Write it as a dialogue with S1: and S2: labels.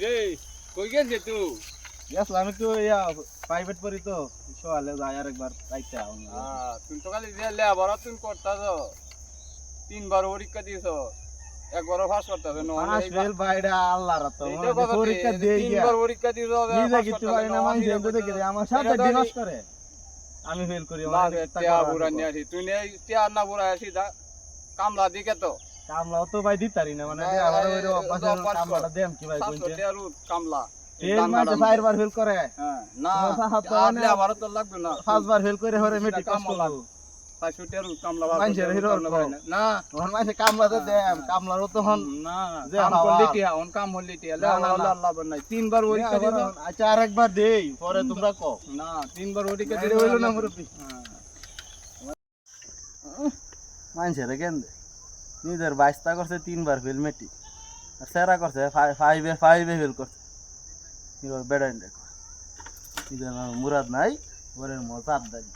S1: রে কই গেছিস তুই?
S2: গেছিলাম একটু প্রাইভেট পড়ি তো সকালে যাই আর একবার রাইতে
S1: তুই তো খালি যে লেবার তুই করতাছ 3 বার পরীক্ষা দিছ একবারও পাস করতাছ না
S2: পাস ফেল বাইরে আল্লাহর তো
S1: এইটা কথা
S2: পরীক্ষা দিয়ে গিয়া
S1: 3 বার পরীক্ষা দিছ
S2: নিজে কিছু পারি না মানুষ এমন দেখে আমার সাথে ডিমাস করে আমি ফেল করি
S1: টিয়া বুড়া নিয়ে আসি তুই নে টিয়া না বুড়া আসি দা কামলা দিকে তো
S2: কামলাও তো ভাই দিতারি না মানে আমার ওই অভ্যাসের কামলাটা দেম কি ভাই কইতে
S1: 700 টাকা কামলা
S2: ফেল মাইতে 4বার ফেল করে
S1: হ্যাঁ না
S2: আপনি
S1: আবার তো লাগবে না
S2: 5বার ফেল করে হরে মেট্রিক পাস করলো
S1: 500 টাকা কামলা
S2: মানুষের হিরো
S1: না
S2: ওর মাঝে কামলাতে দেম কামলারও তখন
S1: না
S2: যে
S1: কাম
S2: হাওয়া।
S1: করলি টিয়া অন কাম হলি টিয়া
S2: না, না, না।
S1: আল্লাহ বানাই 3 বার পরীক্ষা দিছ
S2: আচ্ছা আরেকবার দেই পরে তোমরা কও
S1: না 3 বার পরীক্ষা
S2: এটা হইলো না মুরব্বি
S1: হ্যাঁ
S2: মানুষের কেন নিজের 22টা করছে 3বার ফেল মেট্রিক আর সেরা করছে 5 ফেল করছে হিরো বেড়াইন দেখো নিজের নাম মুরাদ নাই ওরের মজা আদারি